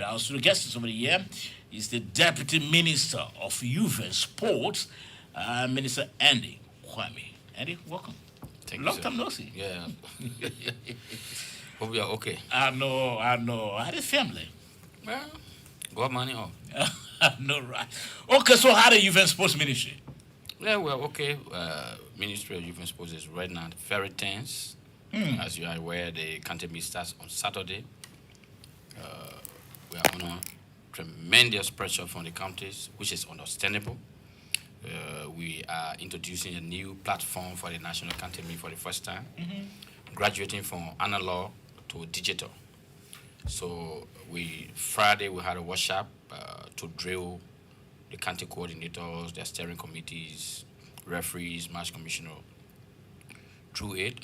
our studio guest is over here. He's the Deputy Minister of Youth and Sports, Minister Andy Kwame. Andy, welcome. Thank you, Long sir. time no see. Yeah. Hope you are okay. I know. How the family? Well, got money off. No, right. Okay, so how the Youth and Sports Ministry? Yeah, well, okay. Ministry of Youth and Sports is right now very tense. As you are aware, the country meet starts on Saturday. We are under tremendous pressure from the counties, which is understandable. We are introducing a new platform for the National County Meet for the first time, graduating from analog to digital. So Friday we had a workshop to drill the county coordinators, their steering committees, referees, match commissioner through it.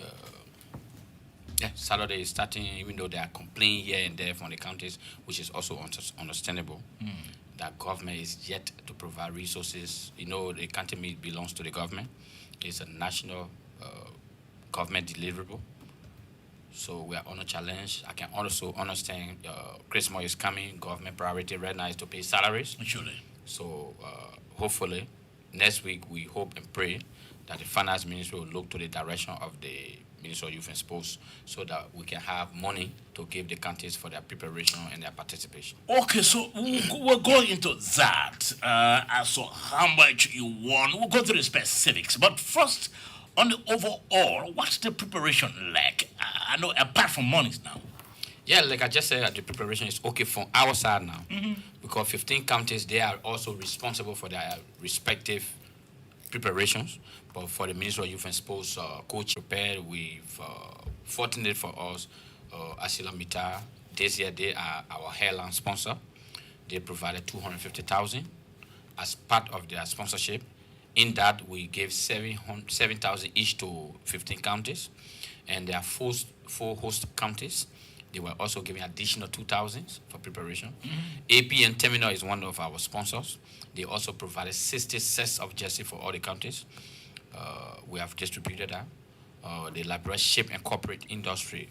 Saturday is starting, even though there are complaints here and there from the counties, which is also understandable. That government is yet to provide resources. You know, the county meet belongs to the government. It's a national government deliverable. So we are on a challenge. I can also understand Christmas is coming. Government priority right now is to pay salaries. Surely. So hopefully next week we hope and pray that the finance ministry will look to the direction of the Minister of Youth and Sports so that we can have money to give the counties for their preparation and their participation. Okay, so we're going into that. As to how much you want, we'll go through the specifics. But first, on the overall, what's the preparation like? I know apart from monies now. Yeah, like I just said, the preparation is okay from our side now. Because 15 counties, they are also responsible for their respective preparations. But for the Ministry of Youth and Sports, coach prepared with, fortunate for us, Asila Mita. This year, they are our hairline sponsor. They provided 250,000 as part of their sponsorship. In that, we gave 7,000 each to 15 counties. And there are four host counties. They were also giving additional 2,000 for preparation. APN Terminal is one of our sponsors. They also provided 60 sets of jersey for all the counties. We have distributed that. The Liberia Ship and Corporate Industry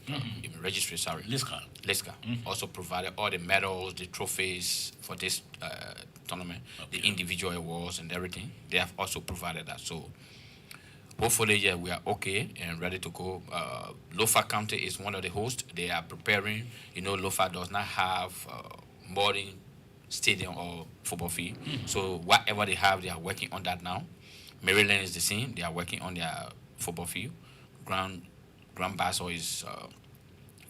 Registry, LISCA, also provided all the medals, the trophies for this tournament, the individual awards and everything. They have also provided that. So hopefully, yeah, we are okay and ready to go. Lofa County is one of the hosts. They are preparing. You know, Lofa does not have modern stadium or football field. So whatever they have, they are working on that now. Maryland is the same. They are working on their football field. Grand Basso is,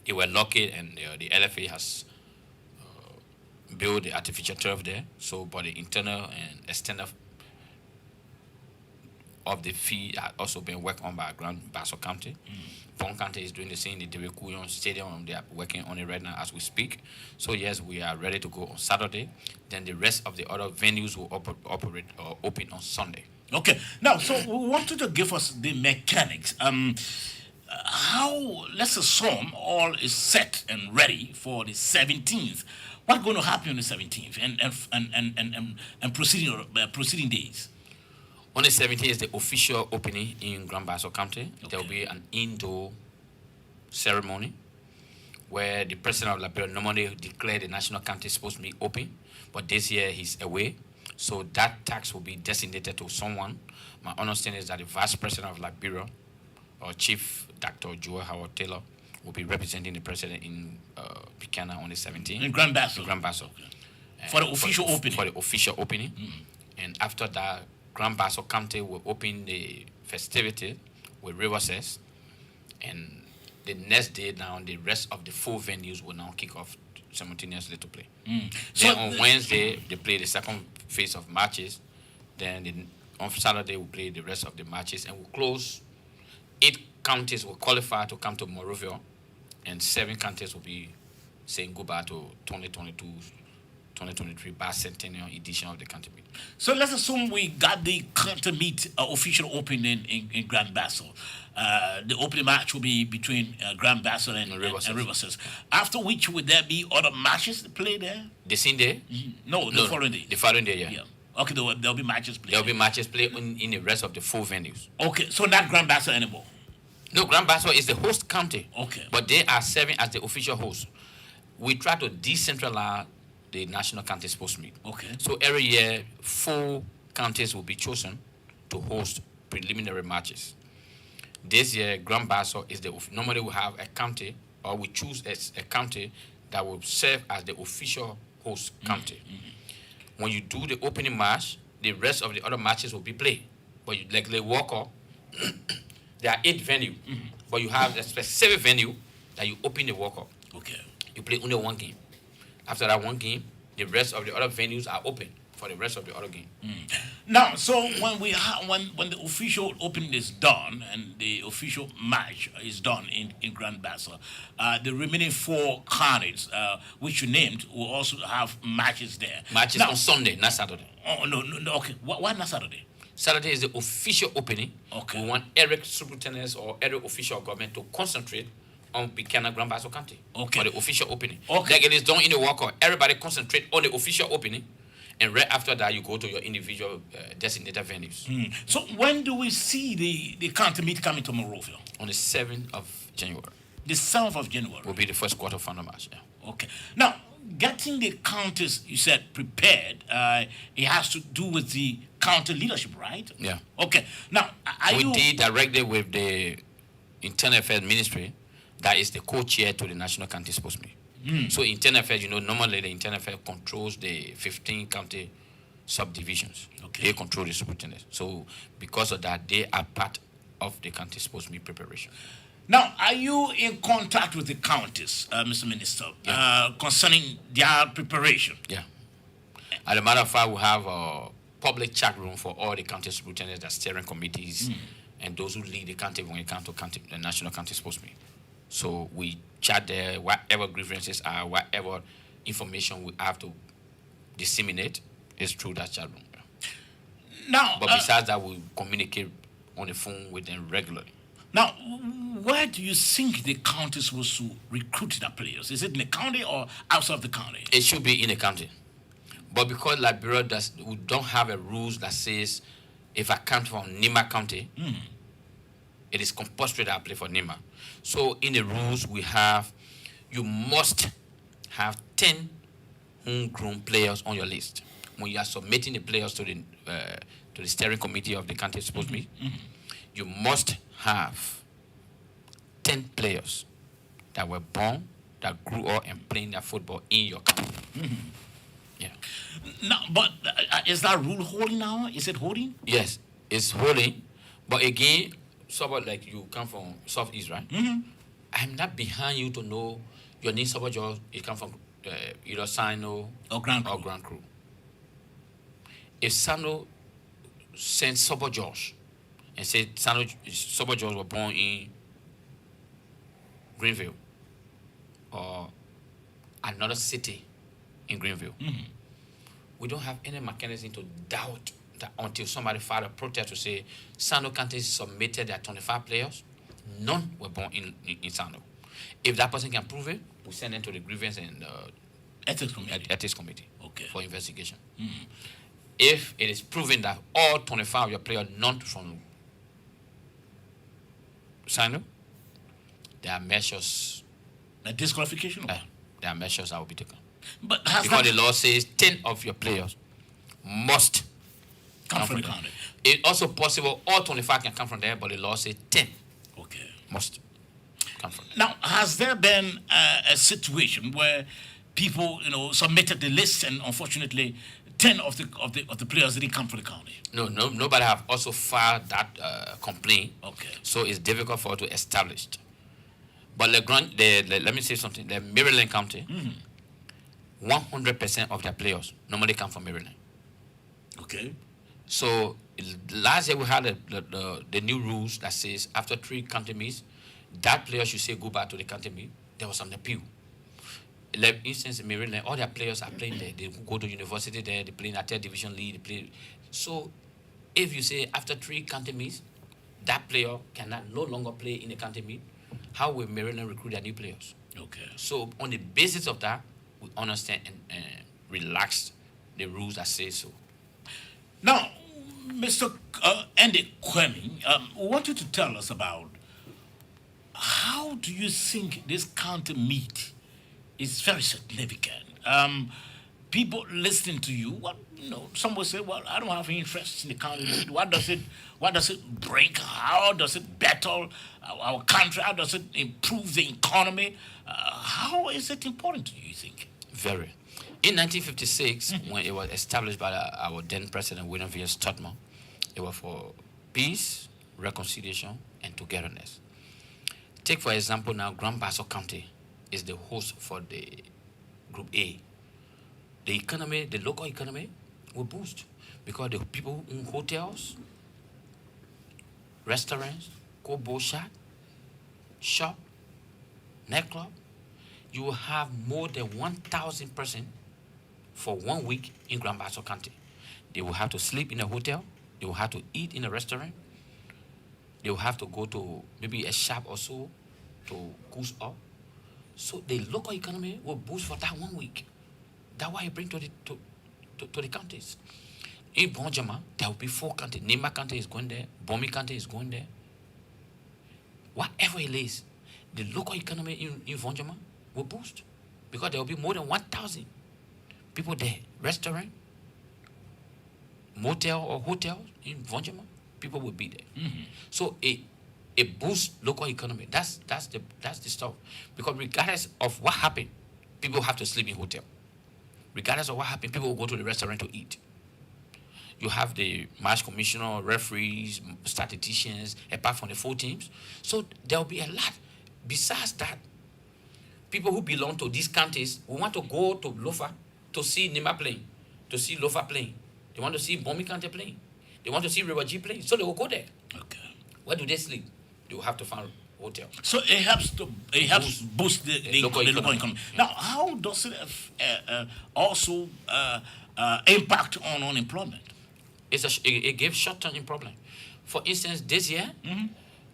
they were lucky, and the LFA has built the artificial turf there. So, but the internal and external of the field are also being worked on by Grand Basso County. Pong County is doing the same. The Dewekuyon Stadium, they are working on it right now as we speak. So yes, we are ready to go on Saturday. Then the rest of the other venues will operate or open on Sunday. Okay. Now, so we wanted to give us the mechanics. How, let's assume all is set and ready for the 17th. What's going to happen on the 17th and proceeding days? On the 17th is the official opening in Grand Basso County. Okay. There will be an indoor ceremony where the president of Liberia normally declared the national county is supposed to be open, but this year he's away. So that tax will be designated to someone. My understanding is that the vice president of Liberia, or Chief Dr. Joel Howard Taylor, will be representing the president in Buchanan on the 17th. In Grand Basso. In Grand Basso. Okay. For the official opening. For the official opening. And after that, Grand Basso County will open the festivity with reverses. And the next day now, the rest of the 4 venues will now kick off simultaneously to play. Then on Wednesday, they play the second phase of matches. Then on Saturday, we'll play the rest of the matches. And we'll close. 8 counties will qualify to come to Monrovia. And 7 counties will be saying goodbye to 2023 bicentennial edition of the county meet. So let's assume we got the county meet official opening in Grand Basso. The opening match will be between Grand Basso and Riverses. After which, would there be other matches played there? The same day? No, the following day. The following day, yeah. Okay, there'll be matches played. There'll be matches played in the rest of the 4 venues. Okay, so not Grand Basso anymore? No, Grand Basso is the host county. Okay. But they are serving as the official host. We try to decentralize the national county sports meet. Okay. So every year, 4 counties will be chosen to host preliminary matches. This year, Grand Bassa is normally we have a county, or we choose a county that will serve as the official host county. When you do the opening match, the rest of the other matches will be played. But you, like the Walker, there are 8 venues, but you have a specific venue that you open the Walker. Okay. You play only 1 game. After that 1 game, the rest of the other venues are open for the rest of the other game. Now, so when when the official opening is done and the official match is done in Grand Bassa, the remaining 4 counties, which you named, will also have matches there. Matches now, on Sunday, not Saturday. Oh no, okay. Why not Saturday? Saturday is the official opening. Okay. We want every superintendent or every official government to concentrate on Buchanan Grand Bassa County for the official opening. Okay. Like it is done in the Walker. Everybody concentrate on the official opening, and right after that, you go to your individual designated venues. So when do we see the county meet coming to Monrovia? On the 7th of January. The 7th of January. Will be the first quarterfinal match. Yeah. Okay. Now, getting the counties, you said, prepared, it has to do with the county leadership, right? Yeah. Okay. Now, we did directly with the Internal Affairs Ministry, that is the co-chair to the National County Sports Meet. So Internal Affairs, normally the Internal Affairs controls the 15 county subdivisions. Okay. They control the superintendent. So because of that, they are part of the county sports meet preparation. Now, are you in contact with the counties, Mr. Minister, concerning their preparation? Yeah. As a matter of fact, we have a public chat room for all the county superintendents and steering committees and those who lead the county when it comes to the National County Sports Meet. So we chat there, whatever grievances are, whatever information we have to disseminate is through that chat room. Now, but besides that, we communicate on the phone with them regularly. Now, where do you think the county is supposed to recruit their players? Is it in the county or outside of the county? It should be in the county. But because Liberia we don't have a rules that says if I come from Nima County, it is compulsory that I play for Nima. So in the rules we have, you must have 10 homegrown players on your list. When you are submitting the players to the steering committee of the county sports meet, you must have 10 players that were born, that grew up and playing their football in your county. Yeah. No, but is that rule holding now? Is it holding? Yes, it's holding. But again, somebody like you come from Southeast, right? I'm not behind you to know your name. Sorbor George, you come from either Sino or Grand Crew. If Sino sends Sorbor George and say Sorbor George was born in Greenville or another city in Greenville, we don't have any mechanism to doubt that until somebody filed a protest to say Sano County submitted their 25 players, none were born in Sano. If that person can prove it, we send them to the grievance and ethics committee for investigation. If it is proven that all 25 of your players not from Sano, there are measures. A disqualification? There are measures that will be taken. But because the law says 10 of your players must come from the county. It's also possible all 25 can come from there, but the law says 10 must come from there. Now, has there been a situation where people, submitted the list and unfortunately 10 of the players didn't come from the county? No, nobody have also filed that complaint. So it's difficult for us to establish. But let me say something. The Maryland County, 100% of their players normally come from Maryland. So last year we had the new rules that says after 3 county meets, that player should say go back to the county meet. There was some appeal. Like instance in Maryland, all their players are playing there. They go to university there. They play in a 3rd division league. So if you say after 3 county meets, that player cannot no longer play in the county meet, how will Maryland recruit their new players? So on the basis of that, we understand and relax the rules that say so. Now, Mr. Andy Kwemi, we want you to tell us about how do you think this county meet is very significant? people listening to you, some will say, well, I don't have any interest in the county. What does it bring? How does it better our country? How does it improve the economy? How is it important to you, you think? Very. In 1956, when it was established by our then president, William V. Stotman, it was for peace, reconciliation, and togetherness. Take, for example, now Grand Bassa County is the host for the Group A. The economy, the local economy, will boost because the people in hotels, restaurants, kobo shop, nightclub, you will have more than 1,000 persons for 1 week in Grand Bassa County. They will have to sleep in a hotel. They will have to eat in a restaurant. They will have to go to maybe a shop or so to cool up. So the local economy will boost for that 1 week. That's why I bring to the counties. In Bonjama, there will be 4 counties. Nema County is going there. Bomi County is going there. Whatever it is, the local economy in Bonjama will boost because there will be more than 1,000 people there. Restaurant, motel or hotel in Bonjama, people will be there. So it boosts local economy. That's the stuff. Because regardless of what happened, people have to sleep in hotel. Regardless of what happened, people will go to the restaurant to eat. You have the match commissioner, referees, statisticians, apart from the 4 teams. So there will be a lot. Besides that, people who belong to these counties will want to go to Lofa to see Nima playing, to see Lofa playing. They want to see Bomi County playing. They want to see Riwaji playing. So they will go there. Okay. Where do they sleep? They will have to find a hotel. So it helps boost the local economy. Now, how does it also impact on unemployment? It gives short-term employment. For instance, this year,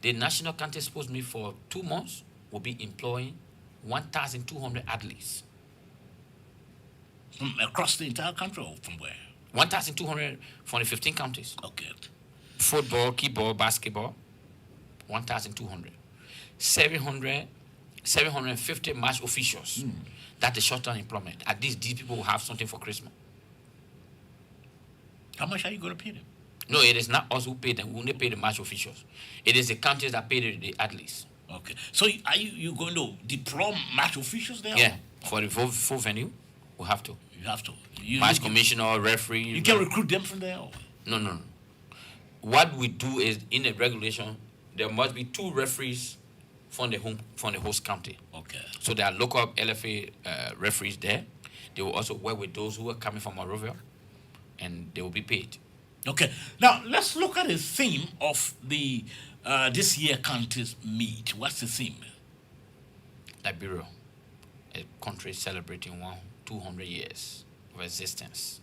the National County supposed to me for 2 months will be employing 1,200 at least. From across the entire country or from where? 1,200 from the 15 counties. Okay. Football, kickball, basketball, 1,200. 750 match officials. That's the short-term employment. At least these people will have something for Christmas. How much are you going to pay them? No, it is not us who pay them. We only pay the match officials. It is the counties that pay the athletes. Okay. So are you going to deploy match officials there? Yeah. For the full venue, we have to. You have to. Match commissioner, referee. You can recruit them from there? Or? No. What we do is, in the regulation, there must be 2 referees from the host county. Okay. So there are local LFA referees there. They will also work with those who are coming from Monrovia, and they will be paid. Okay. Now let's look at the theme of the this year county's meet. What's the theme? Liberia, a country celebrating 200 years of existence,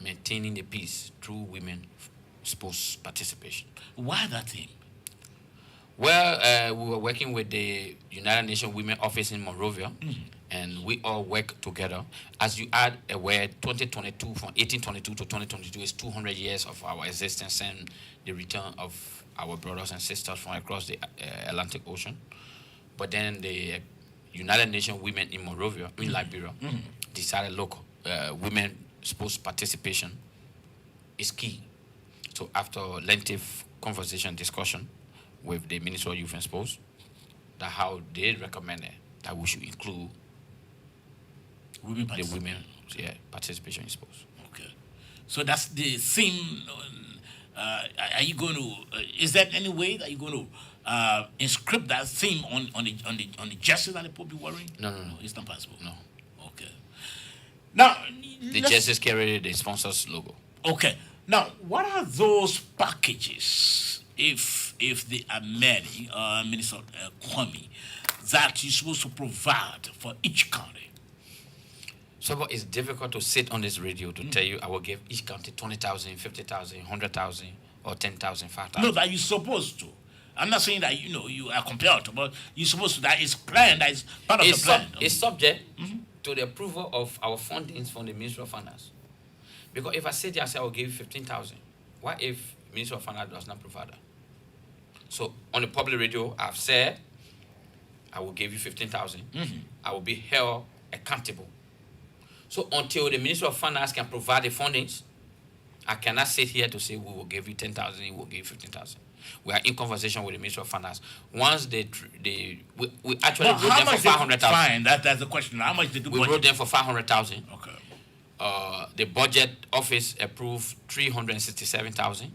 maintaining the peace through women sports participation. Why that theme? Well, we were working with the United Nations Women Office in Monrovia, and we all work together. As you add a word, 2022, from 1822 to 2022 is 200 years of our existence and the return of our brothers and sisters from across the Atlantic Ocean. But then the United Nations Women in Monrovia, in Liberia, decided, look, women sports participation is key. So after lengthy conversation, discussion with the Ministry of Youth and Sports, that how they recommended that we should include women the women participation in sports. Okay. So that's the theme. Are you going to? Is there any way that you're going to inscript that theme on the jerseys that they will be wearing? No. It's not possible. No. Okay. Now the jerseys carry the sponsor's logo. Okay. Now, what are those packages, if there are many, Minister Kwame, that you're supposed to provide for each county? So it's difficult to sit on this radio to tell you I will give each county 20,000, 50,000, 100,000, or 10,000, 5,000. No, that you're supposed to. I'm not saying that you are compelled to, but you're supposed to. That is planned. That is part of the plan. It's subject to the approval of our fundings from the Ministry of Finance. Because if I say I will give you 15,000, what if Ministry of Finance does not provide that? So on the public radio, I've said I will give you 15,000. I will be held accountable. So until the Ministry of Finance can provide the fundings, I cannot sit here to say we will give you 10,000, we will give you 15,000. We are in conversation with the Ministry of Finance. Once we actually wrote them for 500,000. Fine, that's the question. How much did you We wrote them for 500,000. Okay. The budget office approved 367,000,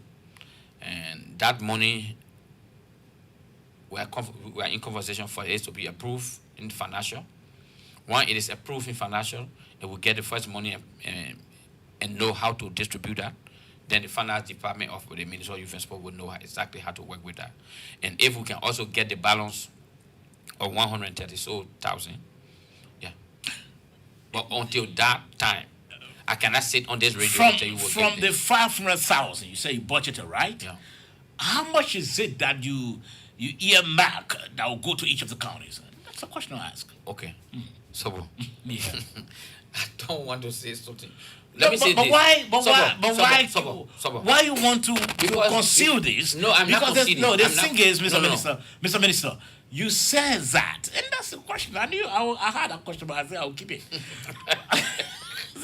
and that money we are in conversation for it to be approved in financial. When it is approved in financial, it will get the first money and know how to distribute that. Then the finance department of the Ministry of Youth and Sport will know exactly how to work with that. And if we can also get the balance of 130,000, yeah. But until that time, I cannot sit on this radio and tell you what. From the 500,000, you say you budgeted, right? Yeah. How much is it that you earmark that will go to each of the counties? That's a question I ask. Okay. So, Yeah. I don't want to say something. Let me say this. Why you want to conceal this? No, I'm not concealing. No, the thing is, Mr. Minister, you said that, and that's the question. I knew I had that question, but I said I'll keep it.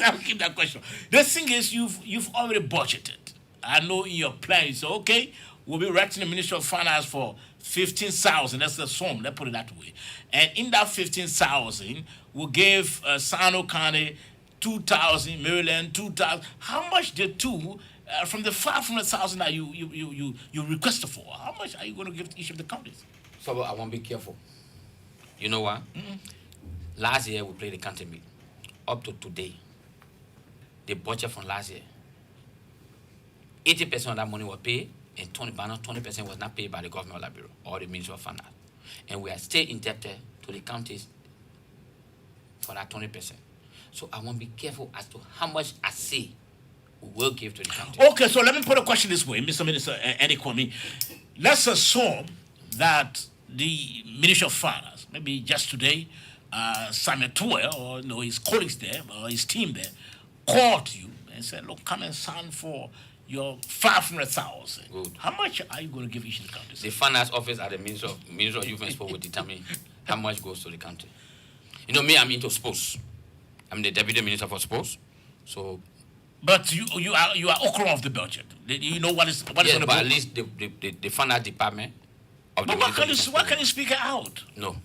I'll keep that question. The thing is, you've already budgeted. I know in your plan, you say, okay, we'll be writing the Ministry of Finance for 15,000. That's the sum. Let's put it that way. And in that 15,000, we'll give Sano County 2,000, Maryland 2,000. How much the two from the 500,000 that you requested for? How much are you going to give to each of the counties? So I want to be careful. You know what? Last year we played the county meet. Up to today, the budget from last year, 80% of that money was paid, and 20% was not paid by the government bureau or the Ministry of Finance. And we are still indebted to the counties for that 20%. So I want to be careful as to how much I say we will give to the counties. Okay, so let me put a question this way, Mr. Minister Andy Kwame. Let's assume that the Ministry of Finance, maybe just today, Samuel Tuel or his colleagues there or his team there called you and said, look, come and sign for your 500,000. Good. How much are you going to give each of the counties? The finance office at the Ministry of Youth and Sport will determine how much goes to the county. You know me, I'm into sports. I'm the deputy minister for sports. So, but you are okra of the budget. You know what is on the but budget. at least the finance department of the. But why can you speak it out? No,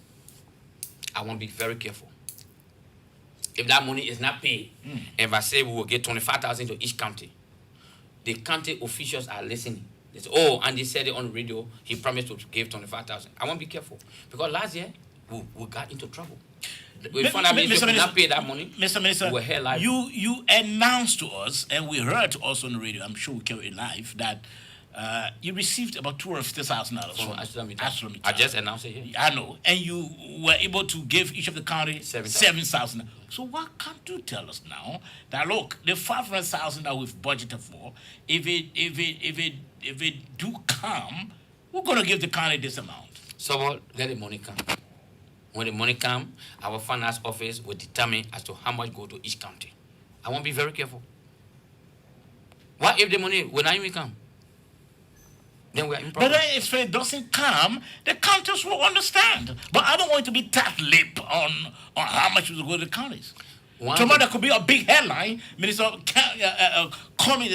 I want to be very careful. If that money is not paid, if I say we will get 25,000 to each county, the county officials are listening. They say, oh, and they said it on the radio, he promised to give 25,000. I want to be careful. Because last year, we got into trouble. We found out Minister could not pay that money. Mr. Minister, we were here live. You announced to us, and we heard also on the radio, I'm sure we carried it live, that you received about $250,000 from ArcelorMittal. I just announced it here. I know. And you were able to give each of the county 7,000. So why can't you tell us now that, look, the 500,000 that we've budgeted for, if it do come, we're going to give the county this amount. So let the money come. When the money comes, our finance office will determine as to how much go to each county. I want to be very careful. What if the money will not even come? Then we are in problem. But if it doesn't come, the counties will understand. But I don't want to be tight-lipped on how much will go to the counties. Tomorrow there could be a big headline. Minister Kwame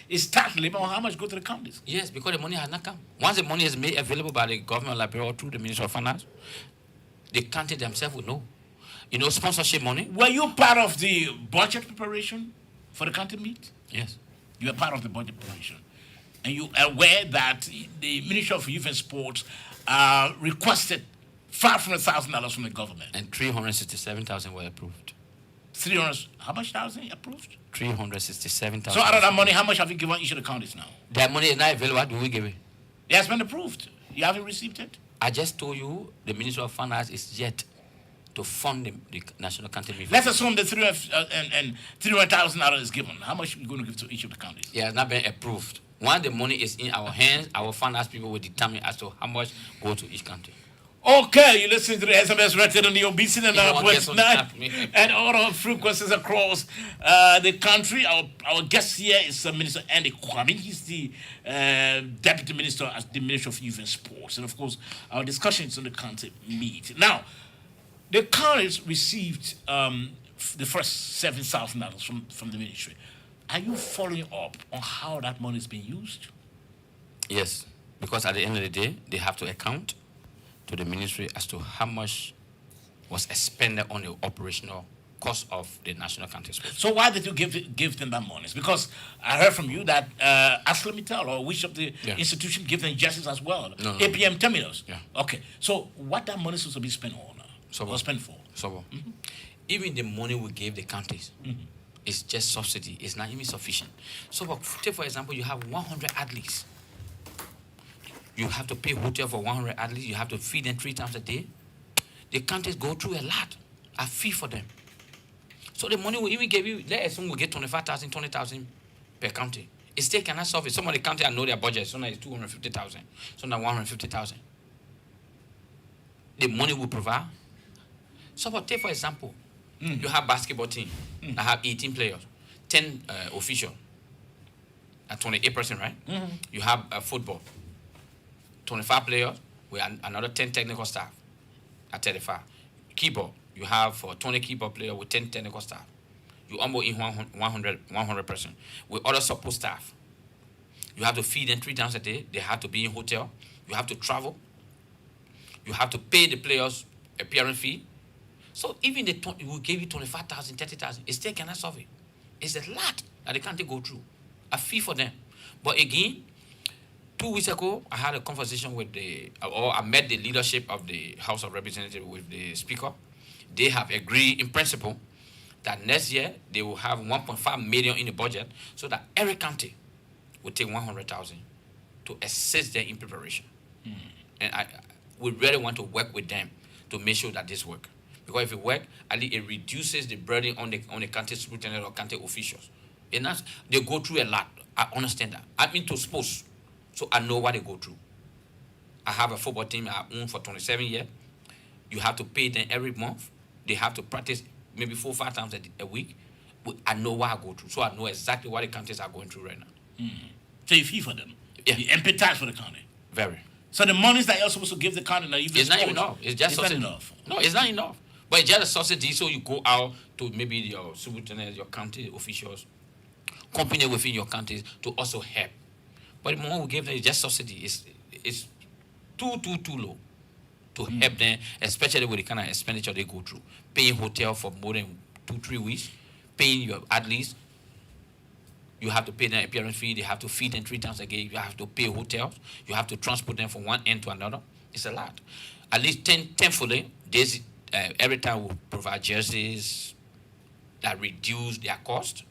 is tight-lipped on how much go to the counties. Yes, because the money has not come. Once the money is made available by the government library or through the Ministry of Finance, the county themselves will know. You know, sponsorship money. Were you part of the budget preparation for the county meet? Yes. You are part of the budget preparation. And you are aware that the Ministry of Youth and Sports requested $500,000 from the government. And 367,000 were approved. 300, how much thousand approved? 367,000. So out of that money, how much have you given each of the counties now? That money is not available. What do we give it? It has been approved. You haven't received it? I just told you the Ministry of Finance is yet to fund the National County Meeting. Let's assume the $300,000 is given. How much are you going to give to each of the counties? It has not been approved. Once the money is in our hands, our finance people will determine as to how much go to each county. Okay, you're listening to the SMS rated on the obesity and and other frequencies across the country. Our guest here is Minister Andy Kwame. He's the Deputy Minister at the Ministry of Youth and Sports. And of course, our discussions on the county meet. Now, The counties received the first $7,000 from the ministry. Are you following up on how that money is being used? Yes, because at the end of the day, they have to account to the ministry as to how much was expended on the operational cost of the National County Sports. So why did you give them that money? It's because I heard from you that ArcelorMittal or which of the institutions give them justice as well? No. APM terminals. Yeah. Okay. So what that money is supposed to be spent on? Or spent for? So, even the money we gave the counties is just subsidy. It's not even sufficient. So, take for example, you have 100 athletes. You have to pay hotel for 100 athletes. You have to feed them 3 times a day. The counties go through a lot. A fee for them. So the money we even give you, let's assume we get 25,000, 20,000 per county. It still cannot solve it. Some of the counties I know their budget. Some is 250,000. Some are 150,000. The money we provide. So, take for example, you have basketball team that have 18 players, 10 officials, 28%, right? You have football, 25 players with another 10 technical staff at 35. Keyboard, you have 20 keyboard players with 10 technical staff. You almost in 100%. With other support staff, you have to feed them 3 times a day. They have to be in hotel. You have to travel. You have to pay the players appearance fee. So even we gave you 25,000, 30,000, it still cannot solve it. It's a lot that they can't go through. A fee for them. But again, 2 weeks ago, I had a conversation with I met the leadership of the House of Representatives with the Speaker. They have agreed in principle that next year they will have 1.5 million in the budget so that every county will take 100,000 to assist them in preparation. And we really want to work with them to make sure that this works. Because if it works, at least it reduces the burden on the county superintendent or county officials. And they go through a lot. I understand that. I'm into sports, so I know what they go through. I have a football team I own for 27 years. You have to pay them every month. They have to practice maybe 4 or 5 times a week. I know what I go through, so I know exactly what the counties are going through right now. So you fee for them? Yeah. You empathize for the county? Very. So the monies that you're supposed to give the county, now it's not enough. It's just not enough. No, it's not enough. But it's just a subsidy, so you go out to maybe your superintendent, your county officials, company within your counties to also help. But the money we give them is just subsidy. It's too low to help them, especially with the kind of expenditure they go through. Paying hotel for more than 2-3 weeks, paying your athletes. You have to pay them appearance fee. They have to feed them 3 times a day. You have to pay hotels. You have to transport them from one end to another. It's a lot. At least 10 fully. Every time we provide jerseys that reduce their cost,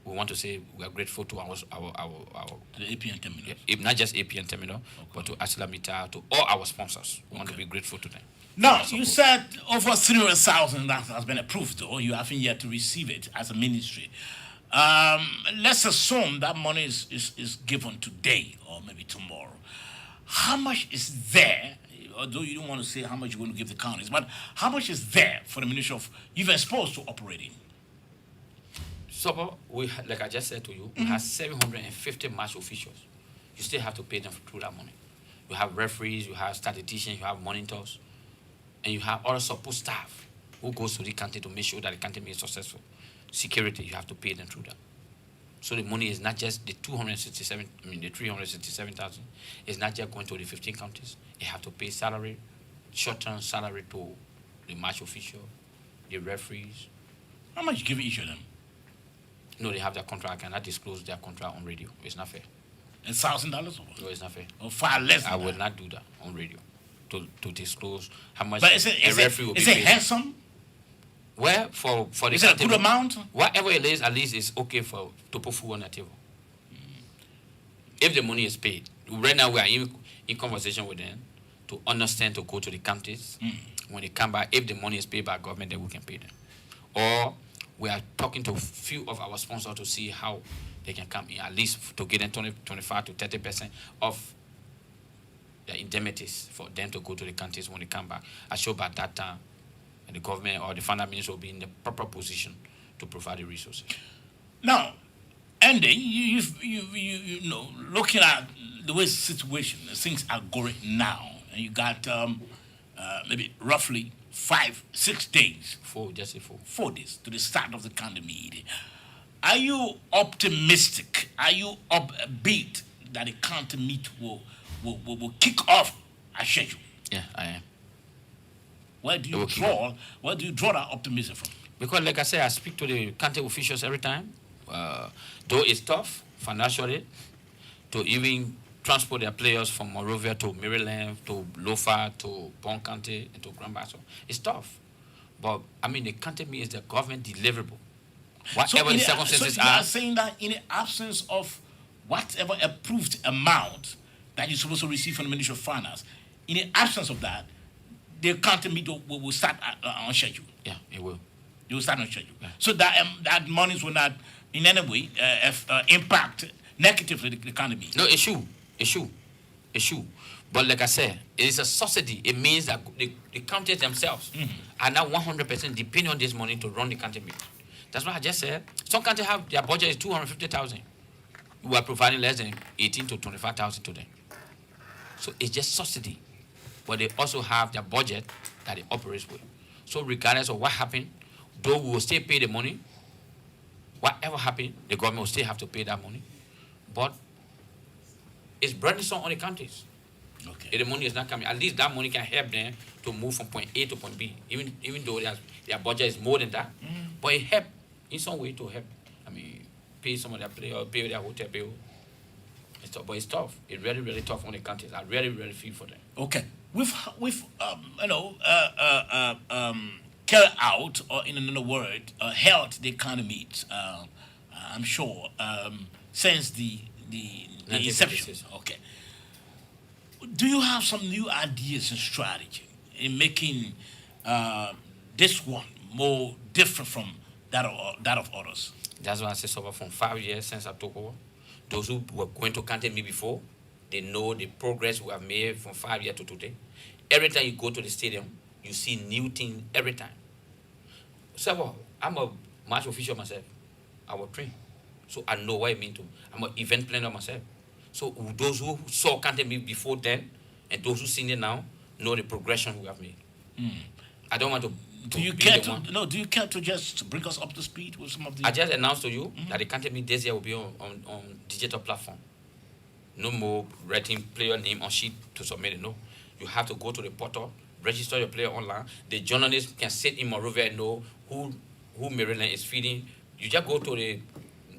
we want to say we are grateful to our the APN terminal. Not just APN terminal, but to ArcelorMittal, to all our sponsors. We want to be grateful to them. Now, you said over 300,000 that has been approved, though. You haven't yet to receive it as a ministry. Let's assume that money is given today or maybe tomorrow. How much is there? Although you don't want to say how much you're going to give the counties, but how much is there for the Ministry of Youth and Sports to operate in? So, like I just said to you, we have 750 match officials. You still have to pay them through that money. You have referees, you have statisticians, you have monitors, and you have other support staff who goes to the county to make sure that the county is successful. Security, you have to pay them through that. So the money is not just the 367,000. It's not just going to the 15 counties. You have to pay salary, short-term salary to the match official, the referees. How much you give each of them? No, they have their contract. I cannot disclose their contract on radio. It's not fair. $1,000? No, it's not fair. Or far less than I will not do that on radio to disclose how much but a referee will be paid. Is it handsome? Well, for the is it a good amount? Whatever it is, at least it's okay to put food on the table. If the money is paid. Right now we are in conversation with them to understand to go to the counties. When they come back, if the money is paid by government, then we can pay them. Or we are talking to a few of our sponsors to see how they can come in, at least to get them 25 to 30% of their indemnities for them to go to the counties when they come back. I sure by that time, and the government or the finance minister will be in the proper position to provide the resources. Now, Andy, you know, looking at the way the situation, things are going now, and you got maybe roughly 5-6 days, Just say 4. 4 days to the start of the county meeting. Are you optimistic? Are you upbeat that the county meet will kick off as scheduled? Yeah, I am. Where do you draw that optimism from? Because, like I said, I speak to the county officials every time. Though it's tough financially to even transport their players from Monrovia to Maryland, to Lofa, to Bond County, and to Grand Bassa. It's tough. But, I mean, the county meet is the government deliverable. Whatever the circumstances so you are saying that in the absence of whatever approved amount that you're supposed to receive from the Ministry of Finance, in the absence of that, the county meet will start on schedule. Yeah, it will. It will start on schedule. Yeah. So that monies will not in any way impact negatively the economy. No, it should. But like I said, it is a subsidy. It means that the counties themselves are now 100% depending on this money to run the county meet. That's what I just said. Some counties have their budget is 250,000. We are providing less than 18 to 25,000 to them. So it's just subsidy. But they also have their budget that they operate with. So regardless of what happened, though we will still pay the money, whatever happened, the government will still have to pay that money. But it's burdensome on the counties. Okay. If the money is not coming, at least that money can help them to move from point A to point B, even though their budget is more than that. But it helps in some way to help. I mean, pay some of their players, pay their hotel bill. It's tough, but it's tough. It's really, really tough on the counties. I really, really feel for them. Okay. With carry out, or in another word, held the economy. I'm sure since the inception. Okay. Do you have some new ideas and strategy in making this one more different from that of others? That's why I say so. From 5 years since I took over, those who were going to contact me before, they know the progress we have made from 5 years to today. Every time you go to the stadium, you see new things every time. So I'm a match official myself. I will train. So I know what I mean to. I'm an event planner myself. So those who saw contact me before then and those who seen it now know the progression we have made. I don't want to. Do you care to just bring us up to speed with some of the? I just announced to you that the contact me this year will be on digital platform. No more writing player name on sheet to submit it. No, you have to go to the portal, register your player online. The journalist can sit in Monrovia and know who Maryland is feeding. You just go to the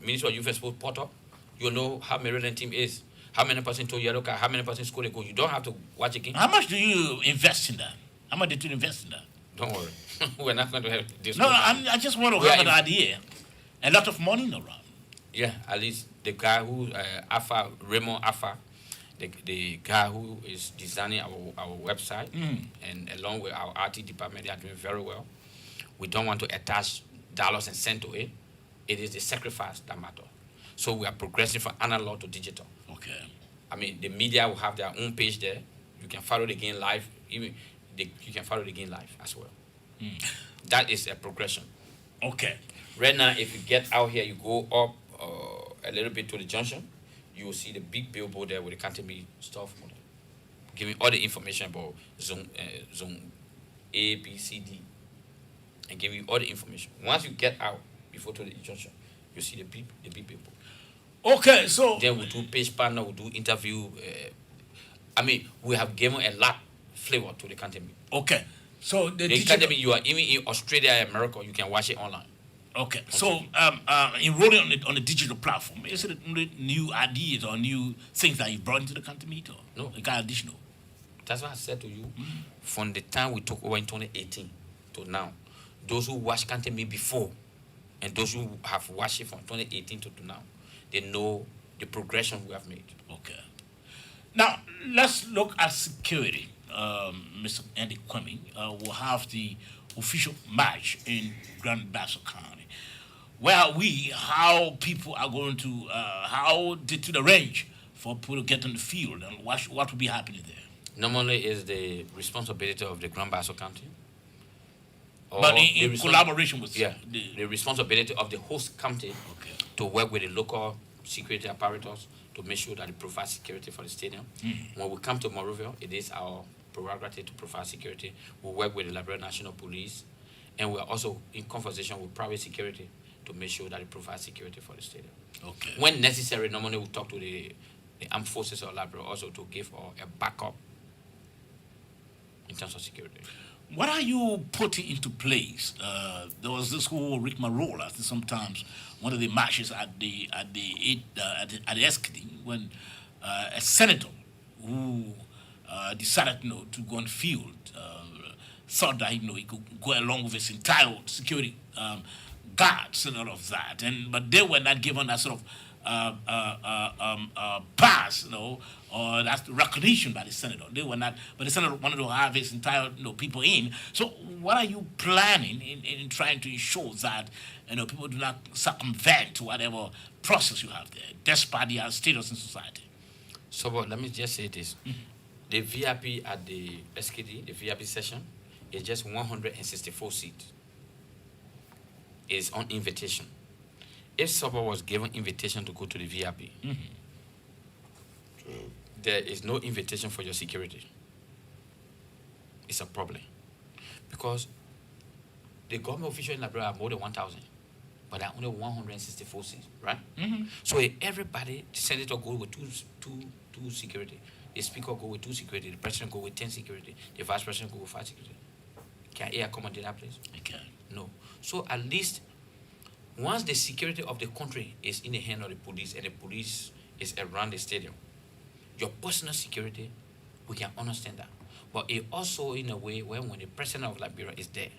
Ministry of Youth and Sports portal. You know how Maryland team is. How many percent to yellow card? How many percent score they go? You don't have to watch a game. How much do you invest in that? How much did you invest in that? Don't worry. We're not going to have this. No, I just want to have an idea. A lot of money around. Yeah, at least the guy who, Raymond Alpha, the guy who is designing our website, and along with our RT department, they are doing very well. We don't want to attach dollars and cents to it. It is the sacrifice that matters. So we are progressing from analog to digital. Okay. I mean, the media will have their own page there. You can follow the game live. You can follow the game live as well. That is a progression. Okay. Right now, if you get out here, you go up a little bit to the junction, you will see the big billboard there with the Canterbury stuff on it, giving all the information about zone A, B, C, D, and giving you all the information. Once you get out before to the junction, you see the big billboard. Okay, so then we do page partner, we do interview. I mean, we have given a lot flavor to the Canterbury. Okay, so the Canterbury, you are even in Australia and America, you can watch it online. Okay, so enrolling on the digital platform, is it new ideas or new things that you brought into the Canterbury? No, it got additional. That's what I said to you. From the time we took over in 2018 to now, those who watched Canterbury before and those who have watched it from 2018 to now, they know the progression we have made. Okay. Now, let's look at security. Mr. Andy Kwame will have the official match in Grand Bassa County. Where are we? How people are going to, how to the range for people to get on the field and what will be happening there? Normally is the responsibility of the Grand Bassa County. But in collaboration with the responsibility of the host county to work with the local security apparatus to make sure that they provide security for the stadium. When we come to Monrovia, it is our prerogative to provide security. We work with the Liberia National Police, and we are also in conversation with private security to make sure that it provides security for the stadium. Okay. When necessary, normally we talk to the armed forces of Liberia also to give a backup in terms of security. What are you putting into place? There was this whole rigmarole. I think sometimes one of the matches at the SKD when a senator who decided to go on field thought that he could go along with his entire security guards and all of that, but they were not given that sort of pass, or that's the recognition by the senator. They were not, but the senator wanted to have his entire people in. So, what are you planning in trying to ensure that people do not circumvent whatever process you have there, despite their status in society? So, but let me just say this: the VIP at the SKD, the VIP session, is just 164 seats. It's on invitation. If Sorbor was given invitation to go to the VIP, there is no invitation for your security. It's a problem. Because the government officials in Liberia are more than 1,000, but there are only 164 seats, right? So if everybody, the senator go with two security, the speaker go with 2 security, the president go with 10 security, the vice president go with 5 security. Can he accommodate that place? Okay. No. So at least once the security of the country is in the hand of the police and the police is around the stadium, your personal security, we can understand that. But it also in a way when the president of Liberia is there,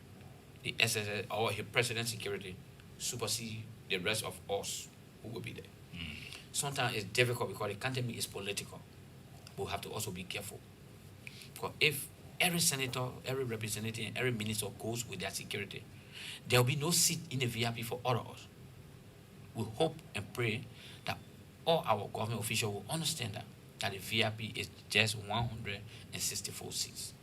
the SSS or his president's security supersede the rest of us who will be there. Sometimes it's difficult because the country is political. But we have to also be careful. Because if every senator, every representative, and every minister goes with their security, there will be no seat in the VIP for all of us. We hope and pray that all our government officials will understand that the VIP is just 164 seats.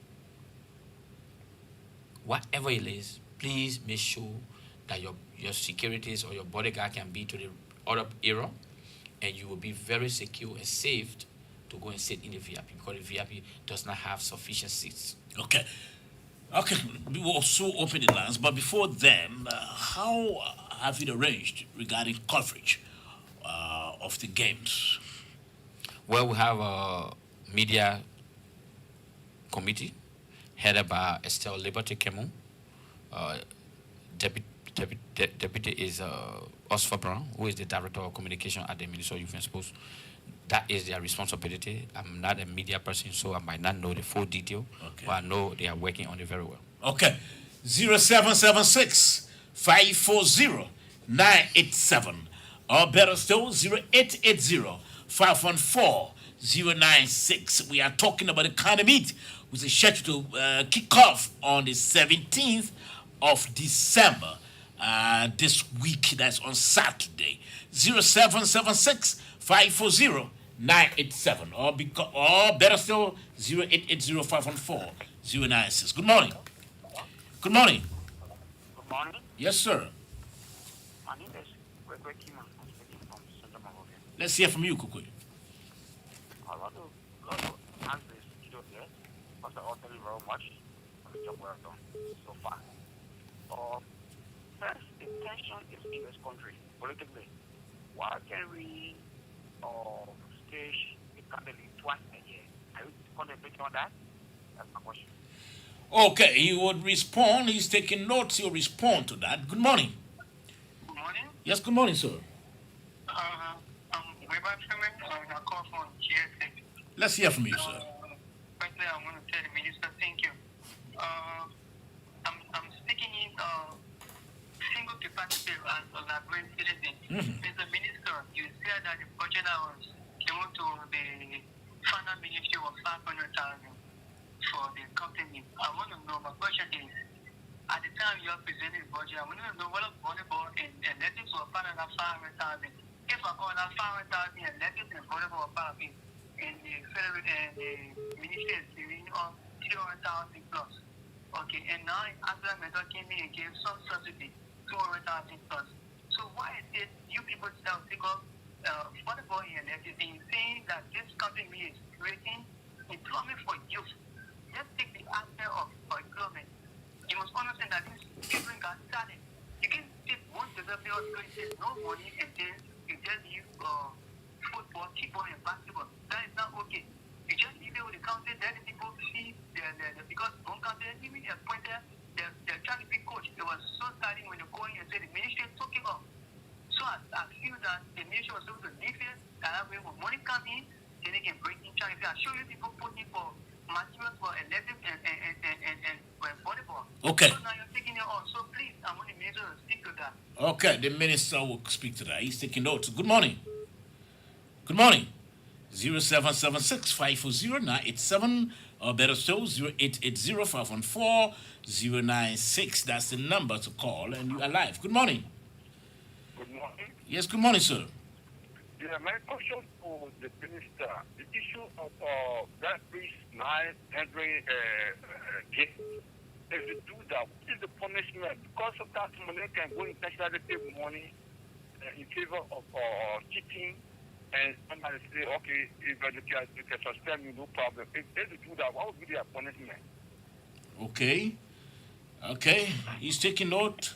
Whatever it is, please make sure that your securities or your bodyguard can be to the other area, and you will be very secure and safe to go and sit in the VIP because the VIP does not have sufficient seats. Okay. We will also open the lines, but before then, how have you arranged regarding coverage of the games? Well, we have a media committee headed by Estelle Liberty Kemu. Deputy is Oscar Brown, who is the director of communication at the Ministry of Youth and Sports. That is their responsibility. I'm not a media person, so I might not know the full detail, but I know they are working on it very well. Okay. 0776 540 987, or better still, 0880 514 096. We are talking about the kind of meet which is scheduled to kick off on the 17th of December. This week, that's on Saturday. 0776 540 987, or better still, 0880 514 096. Good morning. Good morning. Good morning. Yes, sir. My name is Gregory Kima. I'm speaking from Central Monrovia. Let's hear from you, Kukui. I want to ask this studio here. First of all, thank you very much for the job well done so far. First, the tension is in this country politically. Why can't we stage the candidate twice a year? Are you contemplating on that? That's my question. Okay, he would respond. He's taking notes. He'll respond to that. Good morning. Good morning. Yes, good morning, sir. I'm Weber Tremen. I call from GSA. Let's hear from you, sir. Firstly, I want to tell the minister thank you. I'm speaking in single capacity as a Liberian citizen. Mr. Minister, you said that the budget hours came to the final ministry was 500,000 for the company. I want to know, my question is, at the time you are presenting the budget, I want to know what volleyball and athletics were found at 500,000. If I call that 500,000 athletics and volleyball were found and the federal and the ministry is giving on 300,000 plus. Okay, and now after Method came in and gave some subsidy, 200,000 plus. So why is it you people still take up volleyball and athletics and saying that this company is creating employment for youth? just take the aspect of employment. You must understand that these children got talent. You can take one developer going to say no money and then you just use football, kickball, and basketball. That is not okay. You just leave it with the county, then the people see because one county, even a point there, they're trying to be coach. It was so starting when they're going and say the ministry took it off. So I feel that the ministry was able to live here, and that way when money come in, then they can bring in charity. I show you people putting for materials for elective and volleyball. Okay. So now you're taking it on. So please, I want the minister to stick to that. Okay, the minister will speak to that. He's taking notes. Good morning. Good morning. 0776-540-987 or better still 0880-514-096. That's the number to call and you are live. Good morning. Good morning. Yes, good morning, sir. Yeah, my question for the minister, the issue of that priest not entering gate, if they do that, what is the punishment? Because of that, money can go intentionally take money in favor of cheating, and somebody say, okay, if you can suspend me, no problem. If they do that, what would be their punishment? Okay, he's taking note.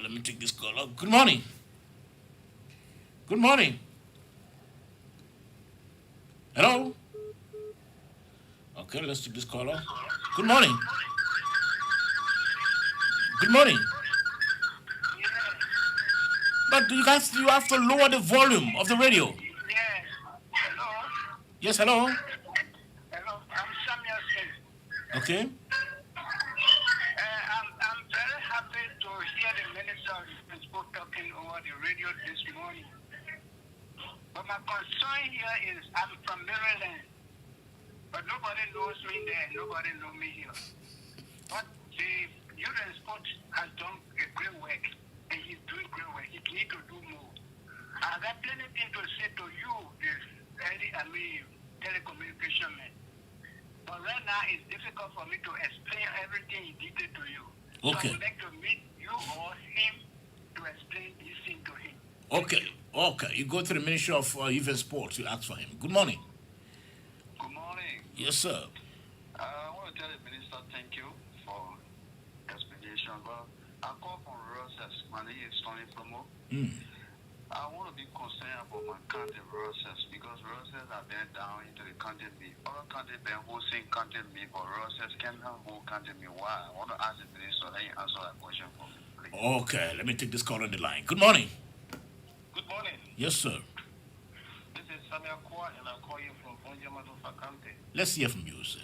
Let me take this call up. Good morning. Good morning. Hello? Okay, let's take this call up. Good morning. Good morning. But you guys, you have to lower the volume of the radio. Yes. Hello. Yes, hello? Hello. I'm Samuel Smith. Okay. I'm very happy to hear the minister of defense talking over the radio this morning. But my concern here is I'm from Maryland, but nobody knows me there, nobody knows me here. But the youth and sports has done a great work, and he's doing great work. He needs to do more. I got plenty things to say to you, this telecommunication man. But right now, it's difficult for me to explain everything he did to you. Okay. So I would like to meet you or him to explain this thing to him. Okay. You go to the Ministry of Youth and Sports, you ask for him. Good morning. Good morning. Yes, sir. I want to tell the minister thank you for explanation. But I call from Roses. My name is Tony Promo. I want to be concerned about my county Roses because Roses are been down into the county me. Other county been hosting county me, but Roses cannot hold county me. Why? I want to ask the minister that he answer that question for me, please. Okay, let me take this call on the line. Good morning. Good morning. Yes, sir. This is Samuel Kwa, and I call you from Onjamadofa County. Let's hear from you, sir.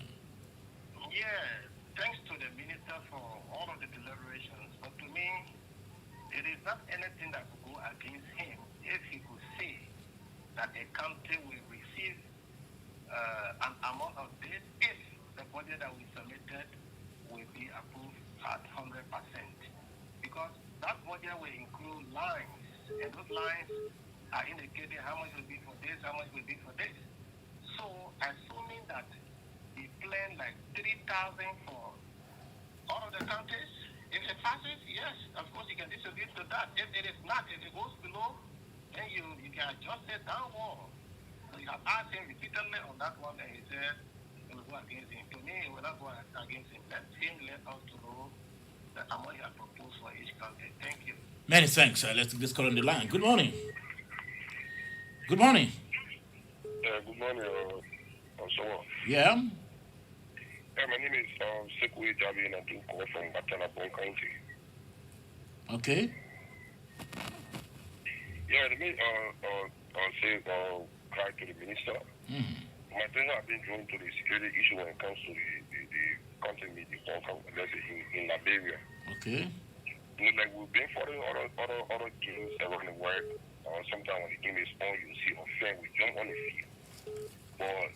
Yeah, thanks to the minister for all of the deliberations. But to me, it is not anything that could go against him if he could say that a county will receive an amount of this if the budget that we submitted will be approved at 100%. Because that budget will include lines, and those lines are indicating how much will be for this, how much will be for this. So, assuming that he planned like 3,000 for all of the counties, if it passes, yes, of course you can distribute to that. If it is not, if it goes below, then you can adjust it downward. So you have asked him repeatedly on that one, and he said it will go against him. To me, it will not go against him. Let him let us to know the amount he has proposed for each county. Thank you. Many thanks. Let's take this call on the line. Good morning. Good morning. Good morning, Sorbor. Yeah. My name is Sekwe Javi, and I do call from Batanabon County. Okay. Yeah, let me cry to the minister. My attention has been drawn to the security issue when it comes to the content media in Liberia. Okay. Like we've been following other games around the world. Sometimes when the game is on, you see a fan we jump on the field. But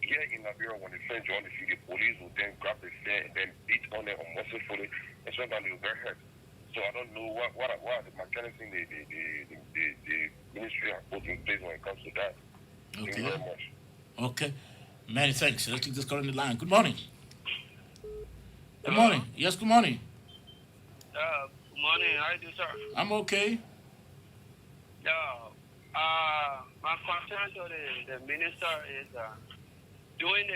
here in Liberia, when the fan jump on the field, the police will then grab the fan and then beat on them unmercifully, and sometimes they will get hurt. So I don't know what are the mechanisms the ministry has put in place when it comes to that. Thank you very much. Okay. Many thanks. Let's take this call on the line. Good morning. Good morning. Yes, good morning. Good morning. How are you doing, sir? I'm okay. Yeah. My concern to the minister is doing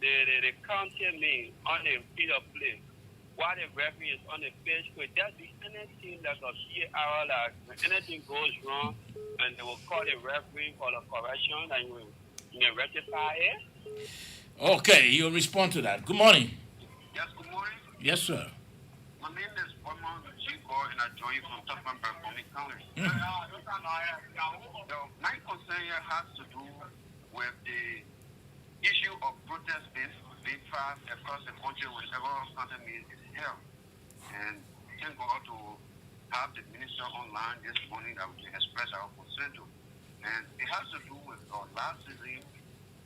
the counting me on the field of play, while the referee is on the pitch, could that be anything like a VAR, like when anything goes wrong, and they will call the referee for the correction, and you will rectify it? Okay, you'll respond to that. Good morning. Yes, good morning. Yes, sir. My name is Borman Chico, and I join you from Tupperware, County. My concern here has to do with the issue of protest being filed across the country whenever something is held. And thank God to have the minister online this morning that we can express our concern to. And it has to do with last season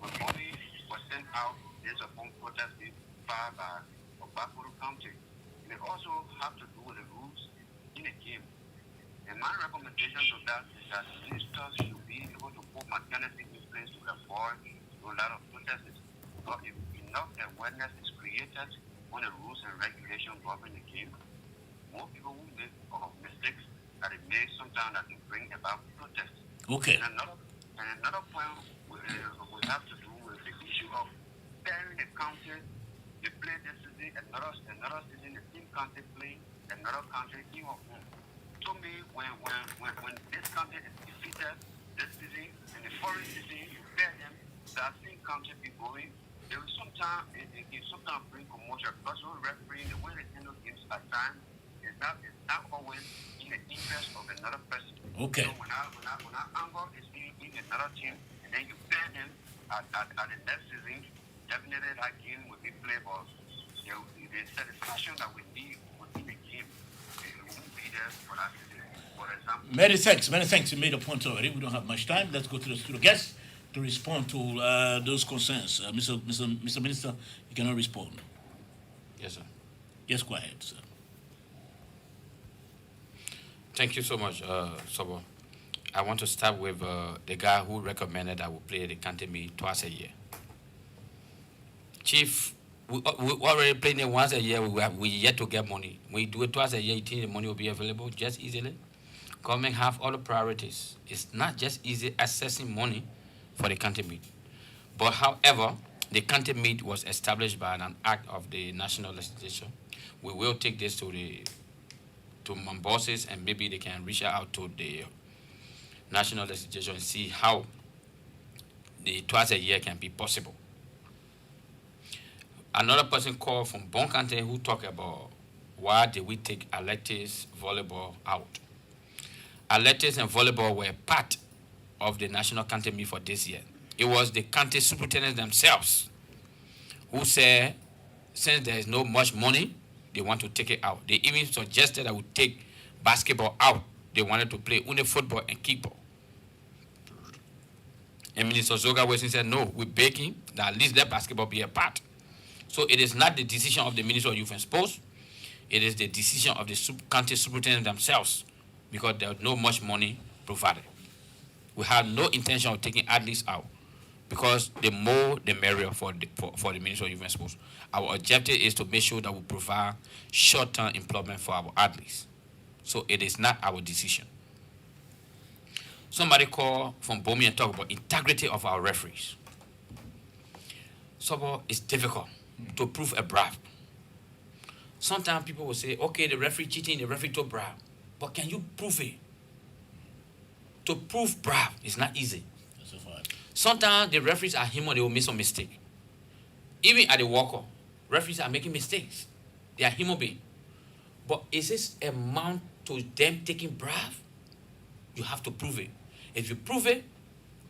when money was sent out based upon protest being filed by Bakuru County. And it also has to do with the rules in the game. And my recommendation to that is that ministers should be able to put mechanisms in place to avoid a lot of protests. But if enough awareness is created on the rules and regulations governing the game, more people will make mistakes that it may sometimes that can bring about protests. Okay. And another point we have to do with the issue of pairing the county. They play this season, another season, the same country play, another country team of home. To me, when this country is defeated this season and the foreign season, you pair them, that same country be going. There will sometimes bring commotion because we refereeing the way they handle games at times is not always in the interest of another person. Okay. So when our anger is in another team and then you pair them at the next season, definitely that game will be played, but the satisfaction that we need within the game, it won't be there for that season. For example, Many thanks. You made a point already. We don't have much time. Let's go to the studio guests to respond to those concerns. Mr. Minister, you cannot respond. Yes, sir. Yes, go ahead, sir. Thank you so much, Sobo. I want to start with the guy who recommended that we play the county meet twice a year. Chief, we already playing it once a year. We yet to get money. We do it twice a year. You think the money will be available just easily? Government have all the priorities. It's not just easy accessing money for the county meet. But however, the county meet was established by an act of the national legislature. We will take this to my bosses, and maybe they can reach out to the national legislature and see how the twice a year can be possible. Another person called from Bon County who talked about why did we take athletics, volleyball out. Athletics and volleyball were part of the national county meet for this year. It was the county superintendents themselves who said, since there is no much money, they want to take it out. They even suggested that we take basketball out. They wanted to play only football and kickball. And Minister Zoga Wilson said, no, we're begging that at least let basketball be a part. So it is not the decision of the Minister of Youth and Sports. It is the decision of the county superintendents themselves because there is no much money provided. We have no intention of taking athletes out because the more the merrier for the Minister of Youth and Sports. Our objective is to make sure that we provide short-term employment for our athletes. So it is not our decision. Somebody called from Bomi and talk about integrity of our referees. So it's difficult to prove a bribe. Sometimes people will say, okay, the referee cheating, the referee took bribe. But can you prove it? To prove bribe is not easy. That's a fact. Sometimes the referees are human, they will make some mistake. Even at the walk-up, referees are making mistakes. They are human beings. But is this amount to them taking bribe? You have to prove it. If you prove it,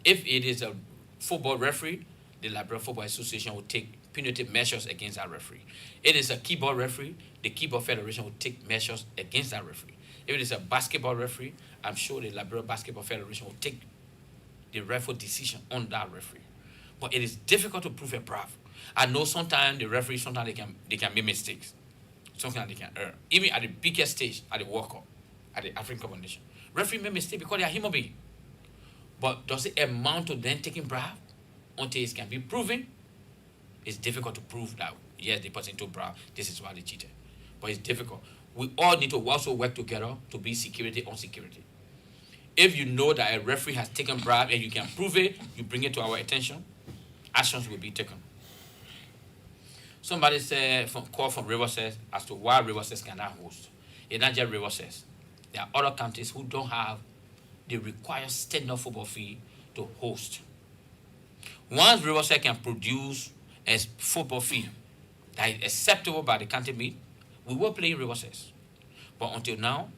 if it is a football referee, the Liberia Football Association will take punitive measures against that referee. If it is a keyboard referee, the Keyboard Federation will take measures against that referee. If it is a basketball referee, I'm sure the Liberia Basketball Federation will take the referee decision on that referee. But it is difficult to prove a bribe. I know sometimes the referees, sometimes they can make mistakes. Sometimes they can err. Even at the biggest stage, at the World Cup, at the African Cup of Nations, referees make mistakes because they are human beings. But does it amount to then taking bribe until it can be proven? It's difficult to prove that, yes, the person took bribe, this is why they cheated. But it's difficult. We all need to also work together to be security on security. If you know that a referee has taken bribe and you can prove it, you bring it to our attention. actions will be taken. Somebody said, call from Riverside as to why Riverside cannot host. It's not just Riverside. There are other counties who don't have the required standard football fee to host. Once Riverside can produce a football fee that is acceptable by the county meet, we will play in Riverside. But until now,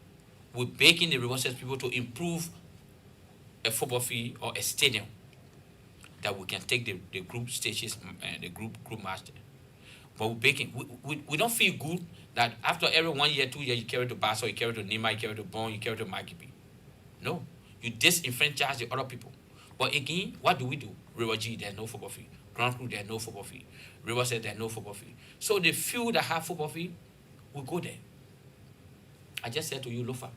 we're begging the Riverside people to improve a football fee or a stadium that we can take the group stages and the group match there. But we're begging. We don't feel good that after every 1 year, 2 years, you carry to Basel, you carry to Nima, you carry to Bon, you carry to Mikey B. No. You disenfranchise the other people. But again, what do we do? River G, there's no football fee. Grand Crew, there's no football fee. River said there's no football fee. So the few that have football fee will go there. I just said to you, Lofa,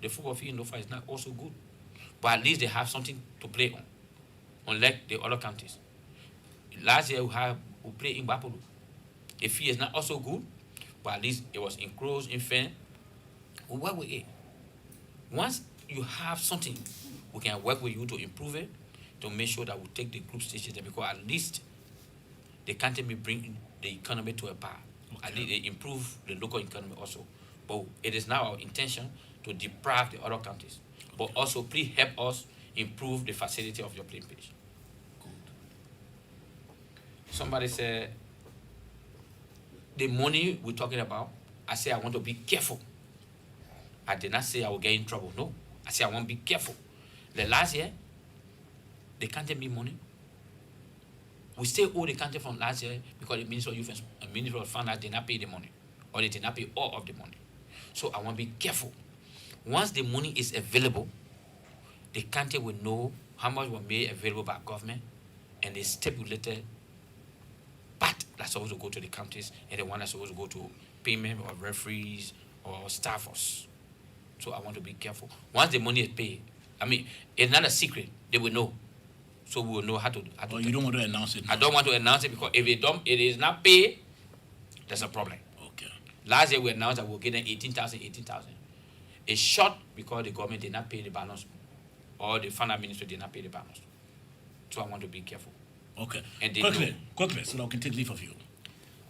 the football fee in Lofa is not also good. But at least they have something to play on, unlike the other counties. Last year, we played in Bapolo. The fee is not also good, but at least it was enclosed, in fair. We work with it. Once you have something, we can work with you to improve it, to make sure that we take the group stages there, because at least they can't even bring the economy to a bar. Okay. At least they improve the local economy also. But it is now our intention to deprive the other counties. But also, please help us improve the facility of your playing pitch. Good. Somebody said, the money we're talking about, I say I want to be careful. I did not say I will get in trouble. No. I say I want to be careful. The last year, they can't take me money. We still owe the country from last year because the Minister of Youth and Minister of Finance did not pay the money, or they did not pay all of the money. So I want to be careful. Once the money is available, the country will know how much was made available by government, and they stipulated part that's supposed to go to the counties and the one that's supposed to go to payment or referees or staffers. So I want to be careful. Once the money is paid, I mean, it's not a secret. They will know. So we will know how to. Oh, you don't want to announce it now. I don't want to announce it because if it is not paid, there's a problem. Okay. Last year we announced that we'll get them 18,000. It's short because the government did not pay the balance, or the finance minister did not pay the balance. So I want to be careful. Okay. And quickly, so that we can take leave of you.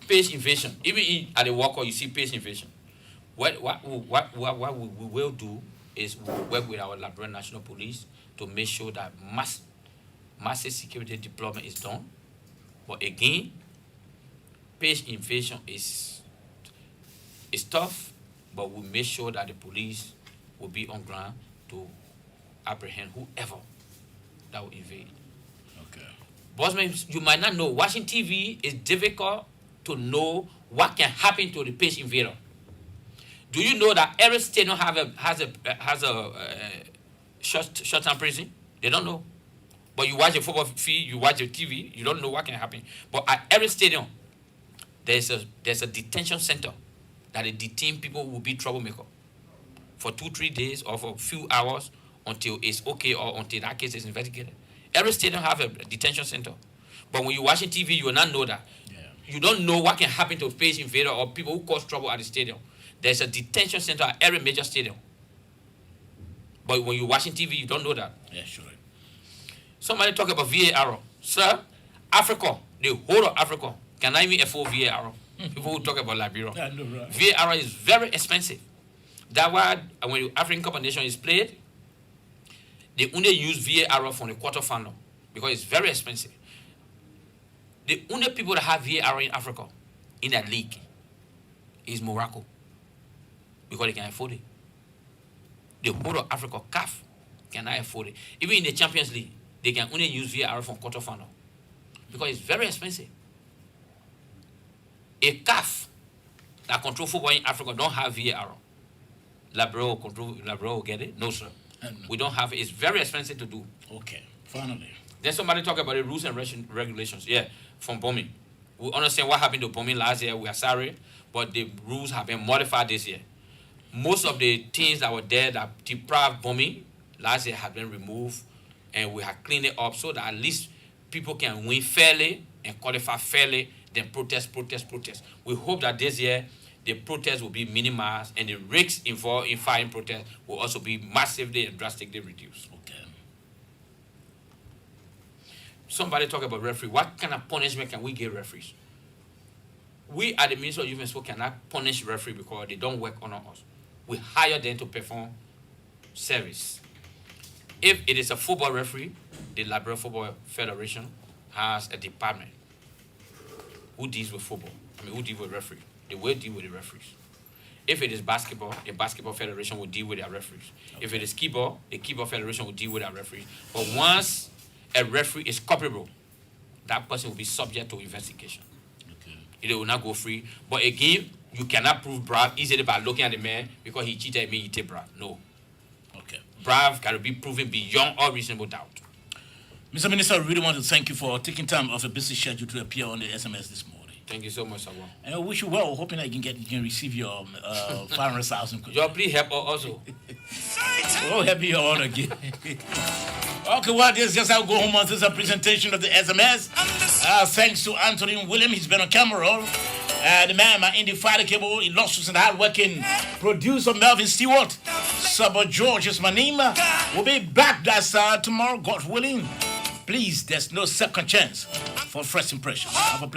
Page invasion. Even at the walkout, you see page invasion. What we will do is we will work with our Liberian National Police to make sure that massive security deployment is done. But again, page invasion is tough, but we make sure that the police will be on ground to apprehend whoever that will invade. Okay. Bossman, you might not know. Watching TV is difficult to know what can happen to the page invader. Do you know that every state has a short-term prison? They don't know. But you watch a football field, you watch a TV, you don't know what can happen. But at every stadium, there's a detention center that they detain people who will be troublemaker for 2-3 days or for a few hours until it's okay or until that case is investigated. Every stadium have a detention center. But when you're watching TV, you will not know that. Yeah. You don't know what can happen to a page invader or people who cause trouble at the stadium. There's a detention center at every major stadium. But when you're watching TV, you don't know that. Yeah, sure. Somebody talk about VAR. Sir, Africa, the whole of Africa, cannot even afford VAR. People who talk about Liberia. Yeah, no, right. VAR is very expensive. That's why when the African Cup of Nations is played, they only use VAR for the quarterfinal because it's very expensive. The only people that have VAR in Africa, in that league, is Morocco because they can afford it. The whole of Africa, CAF, cannot afford it. Even in the Champions League, they can only use VAR for quarterfinal because it's very expensive. A CAF that control football in Africa don't have VAR. Liberia will get it? No, sir. We don't have it. It's very expensive to do. Okay, finally. Then somebody talk about the rules and regulations. Yeah, from bombing. We understand what happened to bombing last year. We are sorry, but the rules have been modified this year. Most of the things that were there that deprived bombing last year have been removed, and we have cleaned it up so that at least people can win fairly and qualify fairly, then protest. We hope that this year the protests will be minimized and the risks involved in fighting protests will also be massively and drastically reduced. Okay. somebody talk about referee. What kind of punishment can we give referees? We at the Ministry of Youth and Sport cannot punish referee because they don't work under us. We hire them to perform service. If it is a football referee, the Liberia Football Federation has a department who deals with football. Who deals with referees. They will deal with the referees. If it is basketball, the Basketball Federation will deal with their referees. Okay. If it is kickball, the Kickball Federation will deal with their referees. But once a referee is culpable, that person will be subject to investigation. Okay. It will not go free. But again, you cannot prove Brav easily by looking at the man because he cheated me, he take Brav. No. Okay. Brav got to be proven beyond all reasonable doubt. Mr. Minister, I really want to thank you for taking time off a busy schedule to appear on the SMS this morning. Thank you so much, Sorbor. And I wish you well, hoping that you can receive your 500,000. Your please help also. Oh, happy your honor again. Okay, well, this is just how go home on this presentation of the SMS. Thanks to Anthony William, he's been on camera. The man, my indie fighter cable, illustrious and hard-working producer Melvin Stewart. Sorbor George is my name. We'll be back tomorrow, God willing. Please, there's no second chance for first impression. Have a pleasant